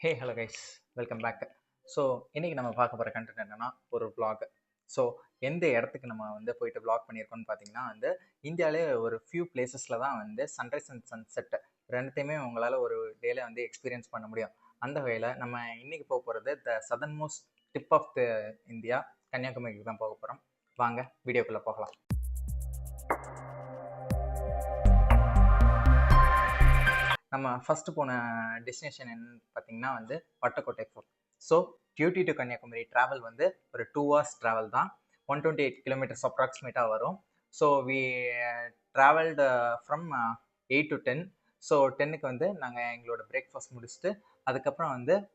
ஹே hello guys, welcome back. So இன்றைக்கி நம்ம பார்க்க போகிற கண்டென்ட் என்னென்னா ஒரு vlog. ஸோ எந்த இடத்துக்கு நம்ம போயிட்டு vlog பண்ணியிருக்கோம்னு பார்த்தீங்கன்னா இந்தியாவிலே ஒரு ஃபியூ பிளேசஸில் தான் சன்ரைஸ் அண்ட் சன்செட் ரெண்டுத்தையுமே உங்களால் ஒரு டேல எக்ஸ்பீரியன்ஸ் பண்ண முடியும். அந்த வகையில் நம்ம இன்றைக்கி போக போகிறது the southernmost tip of the India, கன்னியாகுமரிக்கு தான் போக போகிறோம். வாங்க வீடியோக்குள்ளே போகலாம். நம்ம ஃபஸ்ட்டு போன டெஸ்டினேஷன் என்னன்னு பார்த்தீங்கன்னா Vattakottai fort. So duty to Kanyakumari travel ஒரு 2 hours ட்ராவல் தான். 128 கிலோமீட்டர்ஸ் அப்ராக்சிமேட்டாக வரும். So we travelled from 8 to 10. So 10க்கு நாங்கள் எங்களோட பிரேக்ஃபாஸ்ட் முடிச்சுட்டு அதுக்கப்புறம்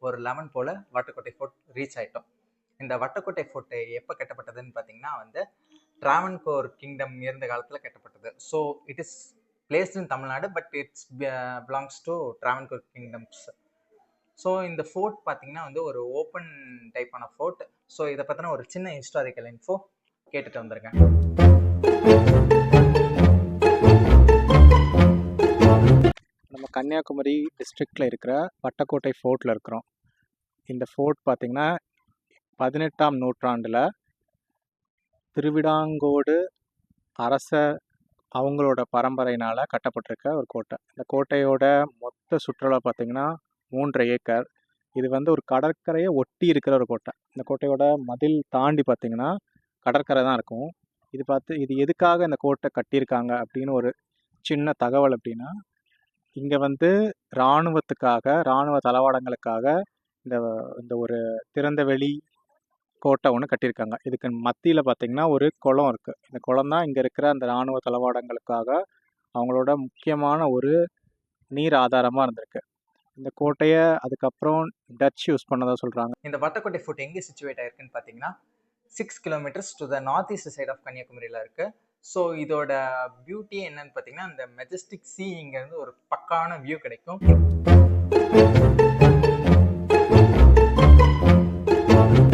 ஒரு 11 போல் வட்டக்கோட்டை ஃபோர்ட் ரீச் ஆகிட்டோம். இந்த வட்டக்கோட்டை ஃபோர்ட்டு எப்போ கட்டப்பட்டதுன்னு பார்த்தீங்கன்னா ட்ராவன்கோர் கிங்டம் இருந்த காலத்தில் கட்டப்பட்டது. So it is placed in Tamil Nadu, but it belongs to Travancore Kingdoms. So இந்த ஃபோர்ட் பார்த்தீங்கன்னா ஒரு ஓப்பன் டைப்பான ஃபோர்ட். ஸோ இதை பற்றின ஒரு சின்ன ஹிஸ்டாரிக்கல் இன்ஃபோ கேட்டுட்டு வந்திருக்கேன். நம்ம கன்னியாகுமரி டிஸ்ட்ரிக்டில் இருக்கிற வட்டக்கோட்டை ஃபோர்ட்டில் இருக்கிறோம். இந்த ஃபோர்ட் பார்த்திங்கன்னா 18ஆம் நூற்றாண்டில் திருவிடாங்கோடு அரச அவங்களோட பரம்பரையினால் கட்டப்பட்டிருக்க ஒரு கோட்டை. இந்த கோட்டையோட மொத்த சுற்றுலா பார்த்திங்கன்னா 3 ஏக்கர். இது ஒரு கடற்கரையை ஒட்டி இருக்கிற ஒரு கோட்டை. இந்த கோட்டையோட மதில் தாண்டி பார்த்திங்கன்னா கடற்கரை தான் இருக்கும். இது எதுக்காக இந்த கோட்டை கட்டியிருக்காங்க அப்படின்னு ஒரு சின்ன தகவல் அப்படின்னா, இங்கே இராணுவத்துக்காக, இராணுவ தளவாடங்களுக்காக இந்த ஒரு திறந்த வெளி கோட்டை ஒன்று கட்டியிருக்காங்க. இதுக்கு மத்தியில் பார்த்திங்கன்னா ஒரு குளம் இருக்குது. இந்த குளம் தான் இங்கே இருக்கிற அந்த இராணுவ தளவாடங்களுக்காக அவங்களோட முக்கியமான ஒரு நீர் ஆதாரமாக இருந்திருக்கு. இந்த கோட்டையை அதுக்கப்புறம் டச் யூஸ் பண்ணதாக சொல்கிறாங்க. இந்த வட்டக்கோட்டை ஃபோர்ட் எங்கே சிச்சுவேட் ஆயிருக்குன்னு பார்த்தீங்கன்னா 6 kilometers to the north east side of கன்னியாகுமரியில் இருக்குது. ஸோ இதோட பியூட்டி என்னன்னு பார்த்தீங்கன்னா அந்த மெஜஸ்டிக் சீ இங்கேருந்து ஒரு பக்கான வியூ கிடைக்கும்.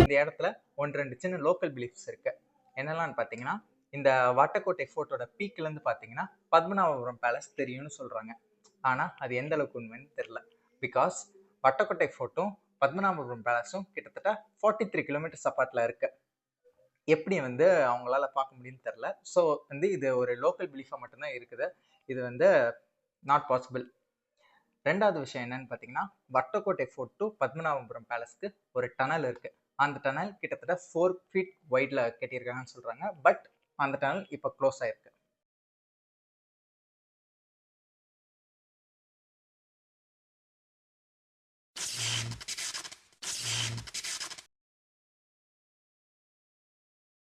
இந்த இடத்துல 1-2 சின்ன லோக்கல் பிலீஃப்ஸ் இருக்கு. என்னெல்லாம் பார்த்தீங்கன்னா இந்த வட்டக்கோட்டை ஃபோர்ட்டோட பீக்லேருந்து பார்த்தீங்கன்னா பத்மநாபபுரம் பேலஸ் தெரியும்னு சொல்கிறாங்க. ஆனால் அது எந்த அளவுக்கு உண்மைன்னு தெரில. பிகாஸ் வட்டக்கோட்டை ஃபோர்ட்டும் பத்மநாபபுரம் பேலஸும் கிட்டத்தட்ட 43 கிலோமீட்டர்ஸ் அப்பார்ட்டில் இருக்கு. எப்படி அவங்களால பார்க்க முடியும்னு தெரில. ஸோ இது ஒரு லோக்கல் பிலீஃபாக மட்டும்தான் இருக்குது. இது நாட் பாசிபிள். ரெண்டாவது விஷயம் என்னன்னு பார்த்தீங்கன்னா வட்டக்கோட்டை ஃபோர்ட் டு பத்மநாபபுரம் பேலஸ்க்கு ஒரு டனல் இருக்குது. அந்த டனல் கிட்டத்தட்ட 4 feet வைடில் கட்டியிருக்காங்கன்னு சொல்கிறாங்க. பட் அந்த டனல் இப்போ க்ளோஸ் ஆகிருக்கு.